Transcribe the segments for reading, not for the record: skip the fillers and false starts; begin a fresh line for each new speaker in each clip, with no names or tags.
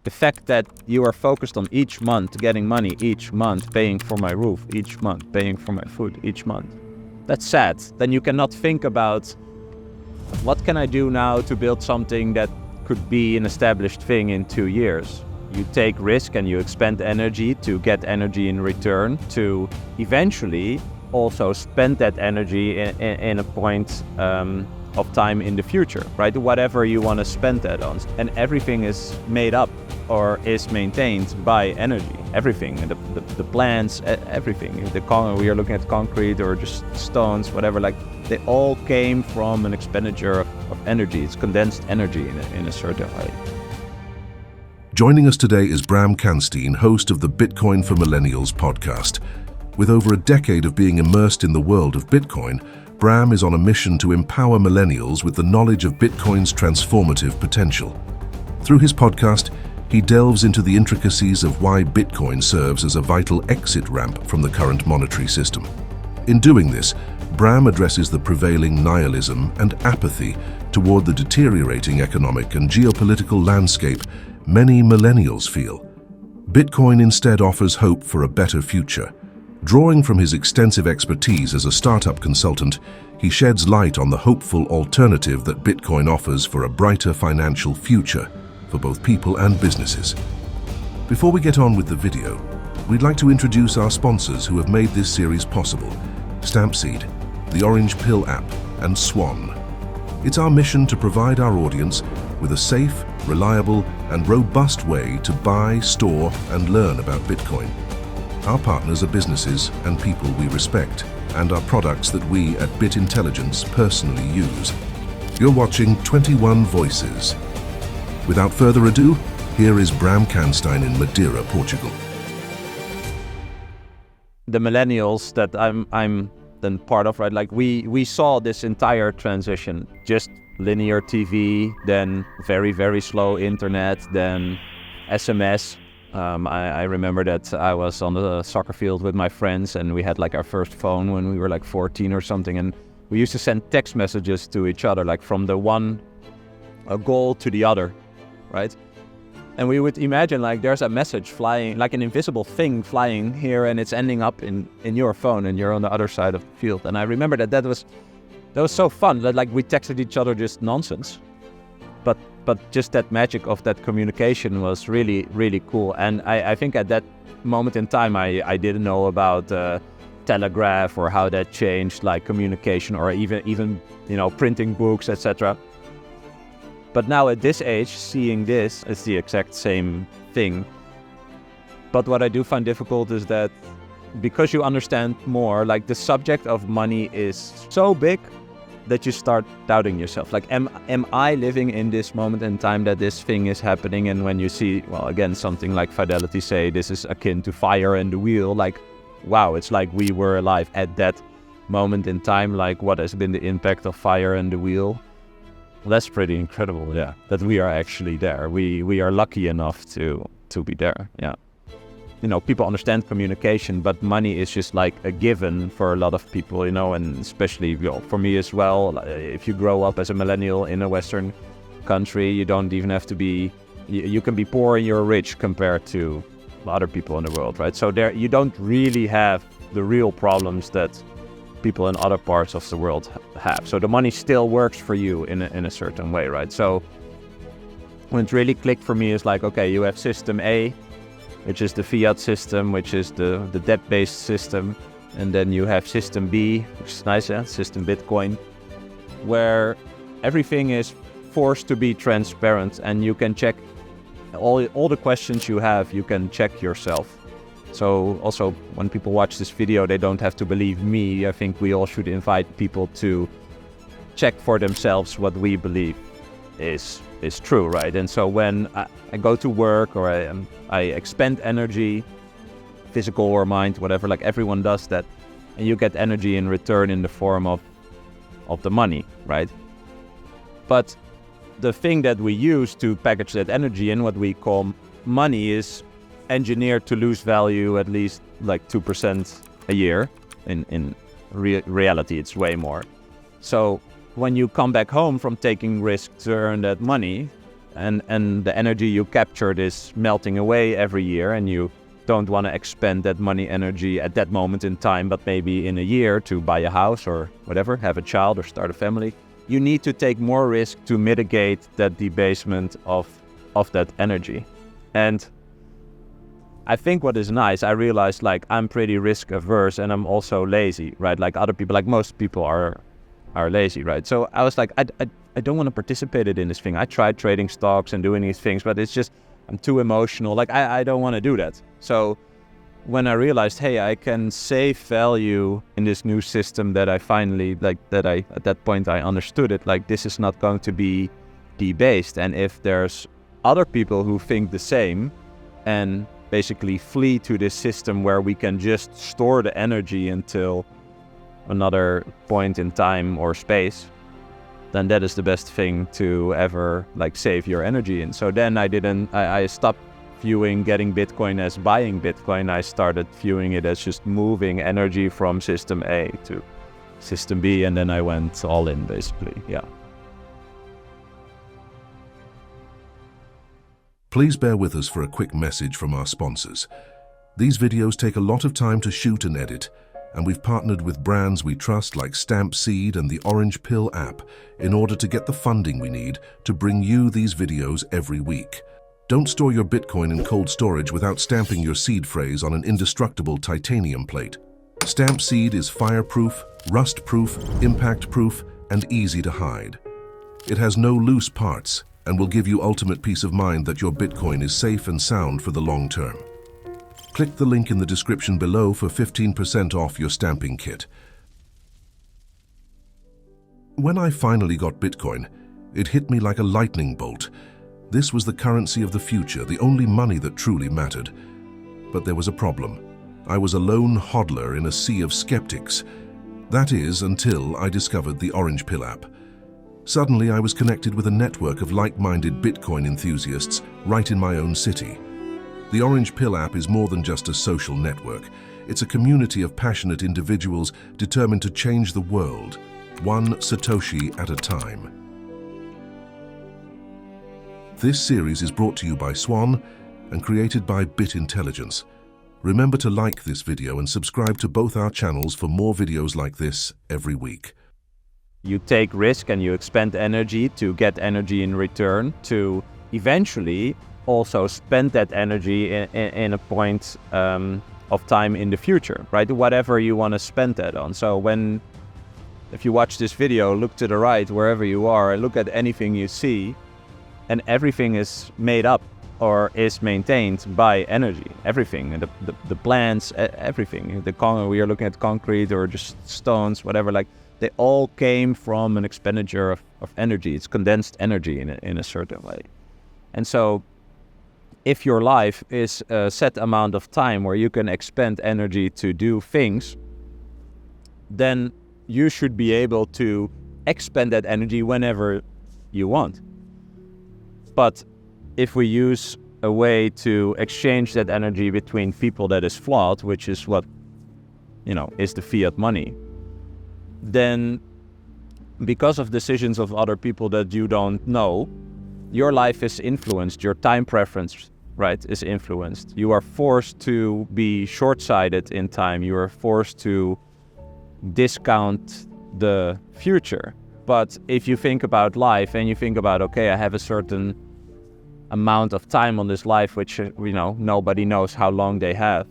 The fact that you are focused on each month getting money, each month paying for my roof, each month paying for my food, each month. That's sad. Then you cannot think about what can I do now to build something that could be an established thing in 2 years. You take risk and you expend energy to get energy in return to eventually also spend that energy in a point of time in the future, right? Whatever you want to spend that on. And everything is made up or is maintained by energy. Everything, the plants, everything. We are looking at concrete or just stones, whatever, like they all came from an expenditure of energy. It's condensed energy in a certain way.
Joining us today is Bram Kanstein, host of the Bitcoin for Millennials podcast. With over a decade of being immersed in the world of Bitcoin, Bram is on a mission to empower millennials with the knowledge of Bitcoin's transformative potential. Through his podcast, he delves into the intricacies of why Bitcoin serves as a vital exit ramp from the current monetary system. In doing this, Bram addresses the prevailing nihilism and apathy toward the deteriorating economic and geopolitical landscape many millennials feel. Bitcoin instead offers hope for a better future. Drawing from his extensive expertise as a startup consultant, he sheds light on the hopeful alternative that Bitcoin offers for a brighter financial future for both people and businesses. Before we get on with the video, we'd like to introduce our sponsors who have made this series possible: Stampseed, the Orange Pill app, and Swan. It's our mission to provide our audience with a safe, reliable, and robust way to buy, store, and learn about Bitcoin. Our partners are businesses and people we respect, and are products that we at Bit Intelligence personally use. You're watching 21 Voices. Without further ado, here is Bram Kanstein in Madeira, Portugal.
The millennials that I'm then part of, right? Like we saw this entire transition, just linear TV, then very, very slow internet, then SMS. I remember that I was on the soccer field with my friends and we had like our first phone when we were like 14 or something, and we used to send text messages to each other, like from the one goal to the other, right? And we would imagine like there's a message flying, like an invisible thing flying here, and it's ending up in your phone and you're on the other side of the field. And I remember that was so fun that like we texted each other just nonsense, but just that magic of that communication was really, really cool. And I think at that moment in time, I didn't know about telegraph or how that changed like communication, or even printing books, etc. But now at this age, seeing this, it's the exact same thing. But what I do find difficult is that because you understand more, like the subject of money is so big that you start doubting yourself. Like, am I living in this moment in time that this thing is happening? And when you see, well, again, something like Fidelity say, this is akin to fire and the wheel, like, wow, it's like we were alive at that moment in time. Like, what has been the impact of fire and the wheel? Well, that's pretty incredible, yeah, that we are actually there. We are lucky enough to be there, yeah. People understand communication, but money is just like a given for a lot of people, and especially for me as well. If you grow up as a millennial in a Western country, you don't even have to be, you can be poor and you're rich compared to other people in the world, right? So there, you don't really have the real problems that people in other parts of the world have. So the money still works for you in a certain way, right? So when it really clicked for me is like, okay, you have system A, which is the fiat system, which is the debt-based system. And then you have system B, which is nice, yeah? System Bitcoin, where everything is forced to be transparent and you can check all the questions you have, you can check yourself. So also when people watch this video, they don't have to believe me. I think we all should invite people to check for themselves what we believe is true, right? And so when I go to work or I expend energy, physical or mind, whatever, like everyone does that, and you get energy in return in the form of the money, right? But the thing that we use to package that energy in, what we call money, is engineered to lose value at least like 2% a year. In reality, it's way more. So when you come back home from taking risk to earn that money, and the energy you captured is melting away every year, and you don't want to expend that money energy at that moment in time, but maybe in a year to buy a house or whatever, have a child or start a family. You need to take more risk to mitigate that debasement of that energy. And I think what is nice, I realized like I'm pretty risk averse and I'm also lazy, right? Like other people, like most people are lazy, right? So I was like, I don't want to participate in this thing. I tried trading stocks and doing these things, but it's just, I'm too emotional. Like I don't want to do that. So when I realized, hey, I can save value in this new system that I finally, at that point I understood it, like this is not going to be debased. And if there's other people who think the same and basically flee to this system where we can just store the energy until another point in time or space, then that is the best thing to ever like save your energy in. So then I stopped viewing getting Bitcoin as buying Bitcoin. I started viewing it as just moving energy from system A to system B, and then I went all in basically, yeah.
Please bear with us for a quick message from our sponsors. These videos take a lot of time to shoot and edit, and we've partnered with brands we trust like Stamp Seed and the Orange Pill app in order to get the funding we need to bring you these videos every week. Don't store your Bitcoin in cold storage without stamping your seed phrase on an indestructible titanium plate. Stamp Seed is fireproof, rust-proof, impact-proof, and easy to hide. It has no loose parts and will give you ultimate peace of mind that your Bitcoin is safe and sound for the long term. Click the link in the description below for 15% off your stamping kit. When I finally got Bitcoin, it hit me like a lightning bolt. This was the currency of the future, the only money that truly mattered. But there was a problem. I was a lone hodler in a sea of skeptics. That is, until I discovered the Orange Pill app. Suddenly, I was connected with a network of like-minded Bitcoin enthusiasts right in my own city. The Orange Pill app is more than just a social network. It's a community of passionate individuals determined to change the world, one Satoshi at a time. This series is brought to you by Swan and created by Bit Intelligence. Remember to like this video and subscribe to both our channels for more videos like this every week.
You take risk and you expend energy to get energy in return to eventually also spend that energy in a point of time in the future, right? Whatever you want to spend that on. So if you watch this video, look to the right wherever you are, look at anything you see, and everything is made up or is maintained by energy. Everything, the plants, everything. We are looking at concrete or just stones, whatever. Like they all came from an expenditure of energy. It's condensed energy in a certain way. And so, if your life is a set amount of time where you can expend energy to do things, then you should be able to expend that energy whenever you want. But if we use a way to exchange that energy between people that is flawed, which is what, is the fiat money, then because of decisions of other people that you don't know, your life is influenced, your time preference, right, is influenced. You are forced to be short-sighted in time. You are forced to discount the future. But if you think about life and you think about, okay, I have a certain amount of time on this life, which, nobody knows how long they have.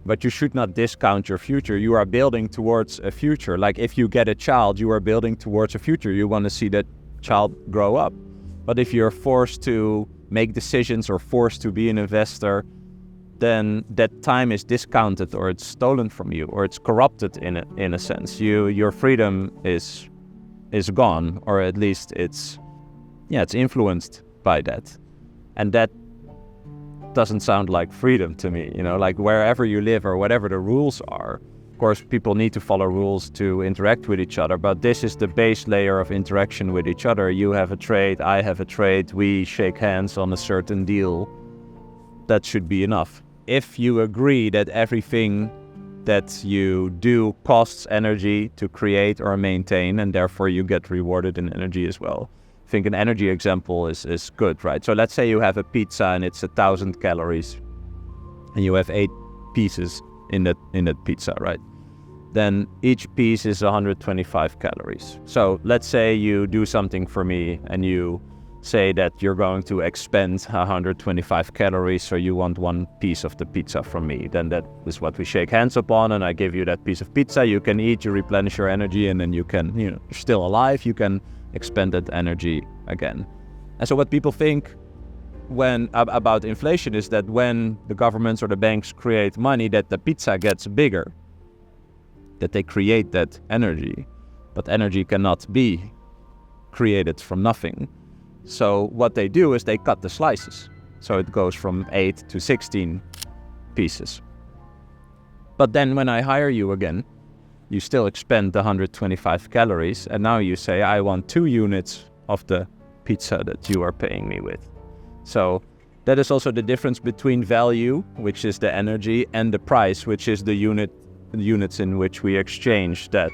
But you should not discount your future. You are building towards a future. Like if you get a child, you are building towards a future. You want to see that child grow up. But if you're forced to make decisions or forced to be an investor, then that time is discounted or it's stolen from you or it's corrupted in a sense. Your freedom is gone, or at least it's influenced by that. And that doesn't sound like freedom to me, like wherever you live or whatever the rules are. Of course, people need to follow rules to interact with each other, but this is the base layer of interaction with each other. You have a trade, I have a trade, we shake hands on a certain deal. That should be enough. If you agree that everything that you do costs energy to create or maintain, and therefore you get rewarded in energy as well, think an energy example is good, right? So let's say you have a pizza and it's 1,000 calories, and you have 8 pieces in that pizza, right? Then each piece is 125 calories. So let's say you do something for me and you say that you're going to expend 125 calories, so you want 1 piece of the pizza from me. Then that is what we shake hands upon, and I give you that piece of pizza. You can eat, you replenish your energy, and then you can, you're still alive, you can expend that energy again. And so what people think about inflation is that when the governments or the banks create money, that the pizza gets bigger, that they create that energy, but energy cannot be created from nothing. So what they do is they cut the slices. So it goes from 8 to 16 pieces. But then when I hire you again, you still expend the 125 calories, and now you say, I want 2 units of the pizza that you are paying me with. So that is also the difference between value, which is the energy, and the price, which is the units in which we exchange that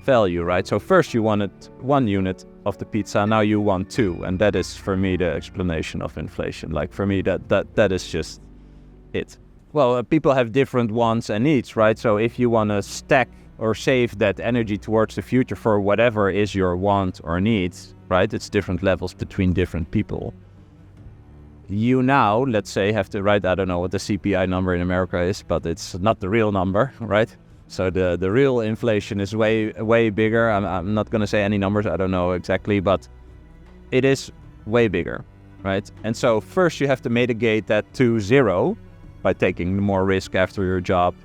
value, right? So first you wanted 1 unit of the pizza, now you want 2, and that is for me the explanation of inflation. Like for me that is just it. Well, people have different wants and needs, right? So if you want to stack or save that energy towards the future for whatever is your want or needs, right? It's different levels between different people. You now, let's say, have to write, I don't know what the CPI number in America is, but it's not the real number, right? So the real inflation is way bigger. I'm not going to say any numbers, I don't know exactly, but it is way bigger, right? And so first you have to mitigate that to 0 by taking more risk after your job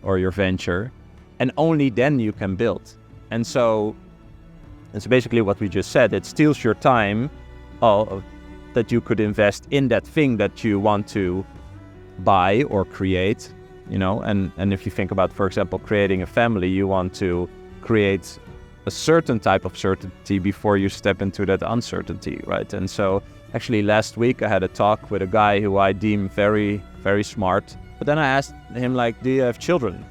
or your venture, and only then you can build. And so it's basically what we just said. It steals your time that you could invest in that thing that you want to buy or create. And if you think about, for example, creating a family, you want to create a certain type of certainty before you step into that uncertainty, right? And so actually last week I had a talk with a guy who I deem very, very smart. But then I asked him, like, do you have children?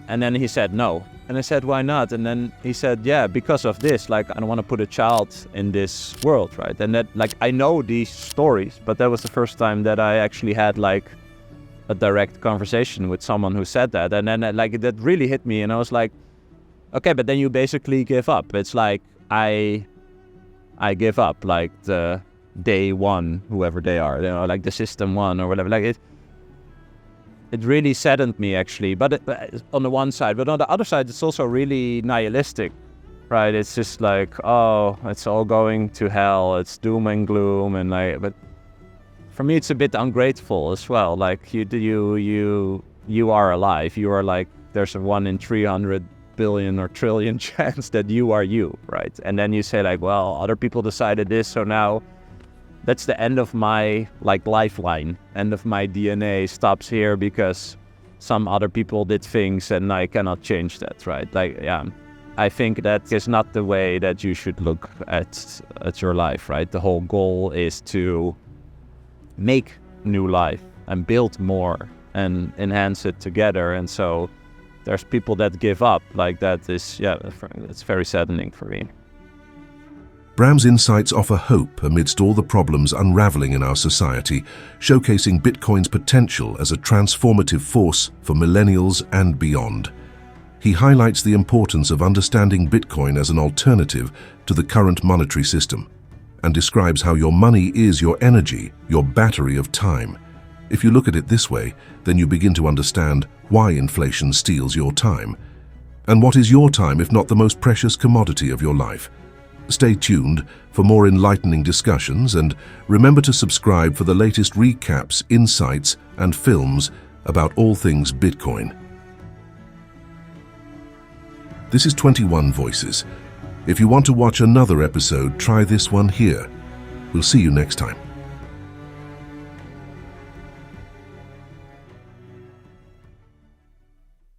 And then he said no. And I said, why not? And then he said, yeah, because of this, like, I don't want to put a child in this world, right? And that, like, I know these stories, but that was the first time that I actually had, like, a direct conversation with someone who said that. And then like that really hit me, and I was like, okay, but then you basically give up. It's like I give up, like the day one, whoever they are, like the system one or whatever. Like it really saddened me actually, but on the one side, but on the other side, it's also really nihilistic, right? It's just like, oh, it's all going to hell. It's doom and gloom, and like, but for me, it's a bit ungrateful as well. Like you are alive. You are like, there's a 1 in 300 billion or trillion chance that you are you, right? And then you say like, well, other people decided this, so now that's the end of my like lifeline. End of my DNA stops here because some other people did things and I cannot change that, right? Like, yeah, I think that is not the way that you should look at your life, right? The whole goal is to make new life and build more and enhance it together. And so there's people that give up. Like that is, yeah, it's very saddening for me.
Bram's insights offer hope amidst all the problems unraveling in our society, showcasing Bitcoin's potential as a transformative force for millennials and beyond. He highlights the importance of understanding Bitcoin as an alternative to the current monetary system, and describes how your money is your energy, your battery of time. If you look at it this way, then you begin to understand why inflation steals your time. And what is your time if not the most precious commodity of your life? Stay tuned for more enlightening discussions, and remember to subscribe for the latest recaps, insights, and films about all things Bitcoin. This is 21 Voices. If you want to watch another episode, try this one here. We'll see you next time.